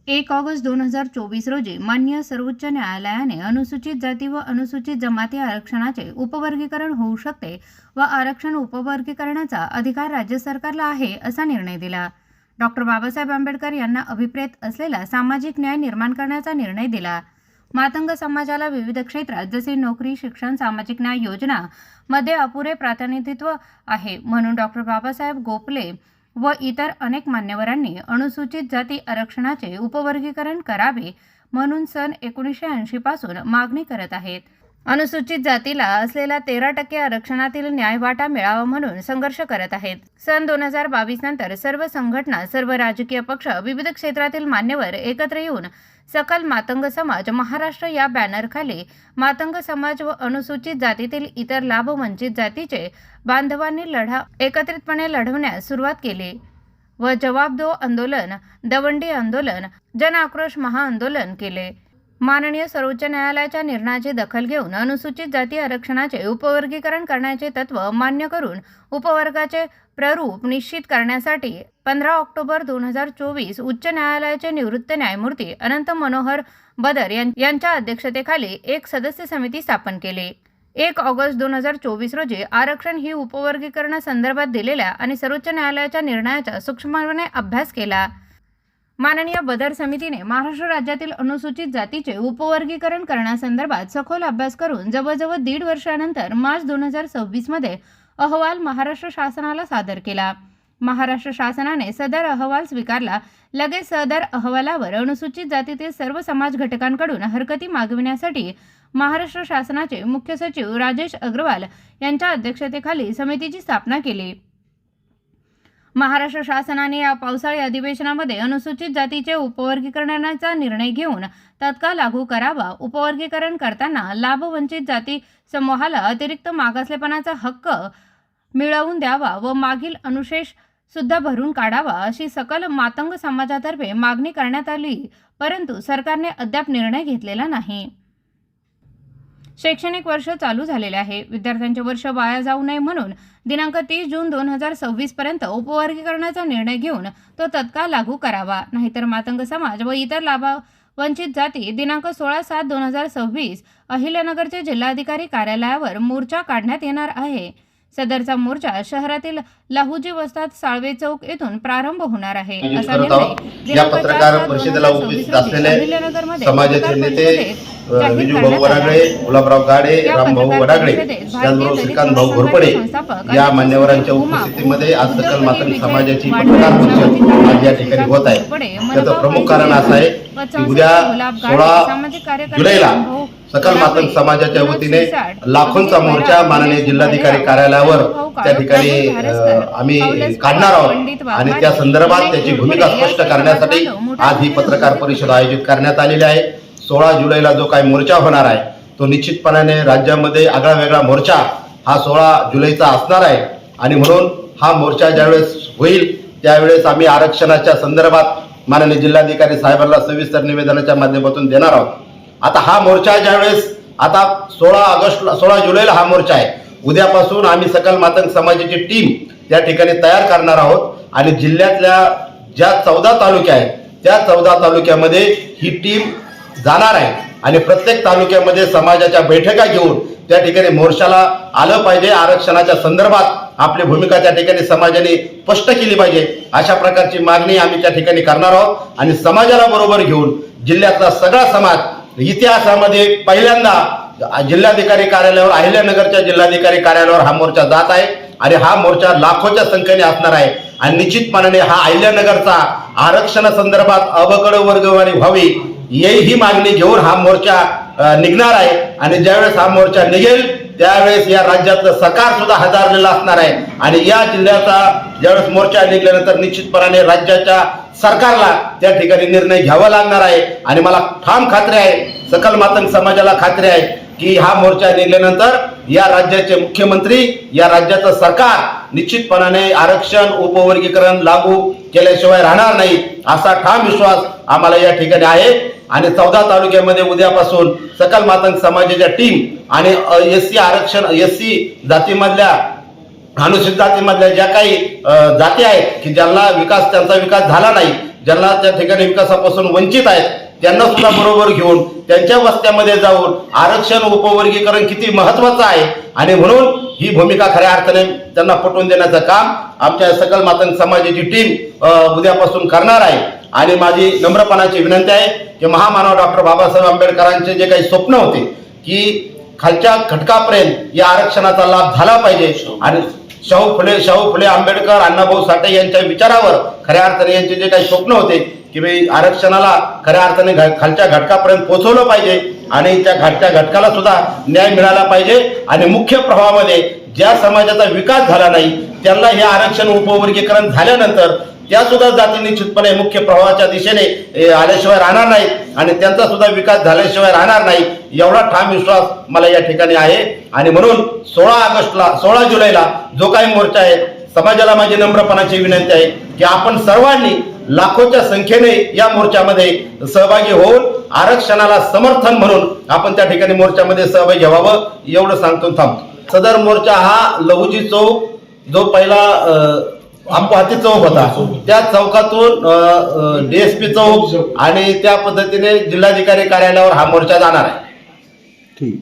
1 August 2024 रोजी माननीय सर्वोच्च न्यायालयाने अनुसूचित जाती व अनुसूचित जमाती आरक्षणाचे उपवर्गीकरण होऊ शकते व आरक्षण उपवर्गीकरणाचा अधिकार राज्य सरकारला आहे असा निर्णय दिला. डॉक्टर बाबासाहेब आंबेडकर यांना अभिप्रेत असलेला सामाजिक न्याय निर्माण करण्याचा निर्णय दिला. मातंग समाजाला विविध क्षेत्रात जसे नोकरी, शिक्षण, सामाजिक न्याय योजना मध्ये अपुरे प्रातिनिधित्व आहे, म्हणून डॉक्टर बाबासाहेब गोपले व इतर अनेक मान्यवरांनी अनुसूचित जाती आरक्षणाचे उपवर्गीकरण करावे म्हणून सन 1980 पासून मागणी करत आहेत. अनुसूचित जातीला असलेला 13% आरक्षणातील न्यायवाटा मिळावा म्हणून संघर्ष करत आहेत. सन 2022 नंतर सर्व संघटना, सर्व राजकीय पक्ष, विविध क्षेत्रातील मान्यवर एकत्र येऊन सकल मातंग समाज महाराष्ट्र या बॅनरखाली मातंग समाज व अनुसूचित जातीतील इतर लाभवंचित जातीचे बांधवांनी लढा एकत्रितपणे लढवण्यास सुरुवात केली व जवाब दो आंदोलन, दवंडी आंदोलन, जन आक्रोश महाआंदोलन केले. माननीय सर्वोच्च न्यायालयाच्या निर्णयाची दखल घेऊन अनुसूचित जाती आरक्षणाचे उपवर्गीकरण करण्याचे तत्व मान्य करून उपवर्गाचे प्ररूप निश्चित करण्यासाठी 15 ऑक्टोबर 2024 उच्च न्यायालयाचे निवृत्त न्यायमूर्ती अनंत मनोहर बदर यांच्या अध्यक्षतेखाली एक सदस्य समिती स्थापन केली. 1 ऑगस्ट 2024 रोजी आरक्षण ही उपवर्गीकरणासंदर्भात दिलेल्या आणि सर्वोच्च न्यायालयाच्या निर्णयाचा सूक्ष्मपणे अभ्यास केला. माननीय बदर समितीने महाराष्ट्र राज्यातील अनुसूचित जातीचे उपवर्गीकरण करण्यासंदर्भात सखोल अभ्यास करून जवळजवळ 1.5 वर्षानंतर मार्च 2026 मध्ये अहवाल महाराष्ट्र शासनाला सादर केला. महाराष्ट्र शासनाने सदर अहवाल स्वीकारला. लगेच सदर अहवालावर अनुसूचित जातीतील सर्व समाज घटकांकडून हरकती मागविण्यासाठी महाराष्ट्र शासनाचे मुख्य सचिव राजेश अग्रवाल यांच्या अध्यक्षतेखाली समितीची स्थापना केली. महाराष्ट्र शासनाने या पावसाळी अधिवेशनामध्ये अनुसूचित जातीचे उपवर्गीकरणाचा निर्णय घेऊन तत्काळ लागू करावा. उपवर्गीकरण करताना लाभवंचित जाती समूहाला अतिरिक्त मागासलेपणाचा हक्क मिळवून द्यावा व मागील अनुशेष सुद्धा भरून काढावा अशी सकल मातंग समाजातर्फे मागणी करण्यात आली, परंतु सरकारने अद्याप निर्णय घेतलेला नाही. शैक्षणिक वर्ष चालू झालेले आहे. विद्यार्थ्यांचे वर्ष वाया जाऊ नये म्हणून दिनांक 30 जून 2026 पर्यंत उपवर्गीकरणाचा निर्णय घेऊन तो तत्काळ लागू करावा, नाहीतर मातंग समाज व इतर लाभवंचित जाती दिनांक 16/7/2026 अहिल्यानगरचे जिल्हाधिकारी कार्यालयावर मोर्चा काढण्यात येणार आहे. सदरचा मोर्चा शहरातील लाहुजी वस्तात साळवे चौक येथून प्रारंभ होणार आहे असा निर्णय या पत्रकार परिषदेला उपस्थित असलेले समाजाचे नेते विजू भाऊ वडागळे, गुलाबराव गाडे, रामभाऊ वडागळे, त्याचबरोबर श्रीकांत भाऊ घोरपडे या मान्यवरांच्या उपस्थितीमध्ये आज सकल मातंग समाजाची पत्रकार परिषद आज या ठिकाणी होत आहे. त्याचं प्रमुख कारण असं आहे की उद्या 16 जुलैला सकल मातंग समाजाच्या वतीने लाखोंचा मोर्चा माननीय जिल्हाधिकारी कार्यालयावर त्या ठिकाणी आम्ही काढणार आहोत आणि त्या संदर्भात त्याची भूमिका स्पष्ट करण्यासाठी आज ही पत्रकार परिषद आयोजित करण्यात आलेली आहे. 16 जुलैला जो काही मोर्चा होणार आहे तो निश्चितपणाने राज्यामध्ये आगळा वेगळा मोर्चा हा 16 जुलैचा असणार आहे आणि म्हणून हा मोर्चा ज्यावेळेस होईल त्यावेळेस आम्ही आरक्षणाच्या संदर्भात माननीय जिल्हाधिकारी साहेबांना सविस्तर निवेदनाच्या माध्यमातून देणार आहोत. आता हा मोर्चा ज्यावेळेस आता 16 जुलैला हा मोर्चा आहे, उद्यापासून आम्ही सकल मातंग समाजाची टीम त्या ठिकाणी तयार करणार आहोत आणि जिल्ह्यातल्या ज्या 14 तालुके आहेत त्या 14 तालुक्यामध्ये ही टीम जाणार आहे आणि प्रत्येक तालुक्यामध्ये समाजाच्या बैठका घेऊन त्या ठिकाणी मोर्चाला आलं पाहिजे. आरक्षणाच्या संदर्भात आपली भूमिका त्या ठिकाणी समाजाने स्पष्ट केली पाहिजे अशा प्रकारची मागणी आम्ही त्या ठिकाणी करणार आहोत आणि समाजाला बरोबर घेऊन जिल्ह्यातला सगळा समाज इतिहासामध्ये पहिल्यांदा जिल्हाधिकारी कार्यालयावर, अहिल्यानगरच्या जिल्हाधिकारी कार्यालयावर हा मोर्चा जात आहे आणि हा मोर्चा लाखोच्या संख्येने असणार आहे आणि निश्चितपणाने हा अहिल्यानगरचा आरक्षणासंदर्भात अवकड वर्गवारी व्हावी ही मागणी घेऊन हा मोर्चा निघणार आहे आणि ज्यावेळेस हा मोर्चा निघेल त्यावेळेस या राज्यातलं सरकार सुद्धा हजारलेलं असणार आहे आणि या जिल्ह्याचा ज्यावेळेस मोर्चा निघाल्यानंतर निश्चितपणाने राज्याच्या सरकारला त्या ठिकाणी निर्णय घ्यावा लागणार आहे आणि मला ठाम खात्री आहे, सकल मातंग समाजाला खात्री आहे की हा मोर्चा निघाल्यानंतर या राज्याचे मुख्यमंत्री, या राज्याचं सरकार निश्चितपणाने आरक्षण उपवर्गीकरण लागू केल्याशिवाय राहणार नाही असा ठाम विश्वास आम्हाला या ठिकाणी आहे आणि 14 तालुक्यामध्ये उद्यापासून सकल मातंग समाजाच्या टीम आणि एससी आरक्षण, एससी जातीमधल्या, अनुसूचित जातीमधल्या ज्या काही जाती आहेत की ज्यांना त्यांचा विकास झाला नाही, ज्यांना त्या ठिकाणी विकासापासून वंचित आहेत त्यांना सुद्धा बरोबर घेऊन त्यांच्या वस्त्यामध्ये जाऊन आरक्षण उपवर्गीकरण किती महत्वाचं आहे आणि म्हणून ही भूमिका खऱ्या अर्थाने त्यांना पटवून देण्याचं काम आमच्या सकल मातंग समाजाची टीम उद्यापासून करणार आहे. आणि माझी नम्रपणाची विनंती आहे की महामानव डॉक्टर बाबासाहेब आंबेडकरांचे जे काही स्वप्न होते की खालच्या घटकापर्यंत या आरक्षणाचा लाभ झाला पाहिजे आणि शाहू फुले आंबेडकर अण्णाभाऊ साठे यांच्या विचारावर खऱ्या अर्थाने यांचे जे काही स्वप्न होते की भाई आरक्षणाला खऱ्या अर्थाने खालच्या घटकापर्यंत पोहोचवलं पाहिजे आणि त्या खालच्या घटकाला सुद्धा न्याय मिळाला पाहिजे आणि मुख्य प्रवाहामध्ये ज्या समाजाचा विकास झाला नाही त्यांना हे आरक्षण उपवर्गीकरण झाल्यानंतर त्या सुद्धा जाती निश्चितपणे मुख्य प्रवाहाच्या दिशेने आल्याशिवाय राहणार नाहीत आणि त्यांचा सुद्धा विकास झाल्याशिवाय राहणार नाही एवढा ठाम विश्वास मला या ठिकाणी आहे. आणि म्हणून 16 जुलैला जो काही मोर्चा आहे समाजाला माझी नम्रपणाची विनंती आहे की आपण सर्वांनी लाखोच्या संख्येने या मोर्चामध्ये सहभागी होऊन आरक्षणाला समर्थन म्हणून आपण त्या ठिकाणी मोर्चामध्ये सहभागी व्हावं एवढं सांगतो थांबतो. सदर मोर्चा हा लहुजी चौक जो पहिला आंबोहाती चौक होता त्या चौकातून डीएसपी चौक आणि त्या पद्धतीने जिल्हाधिकारी कार्यालयावर हा मोर्चा जाणार आहे. ठीक.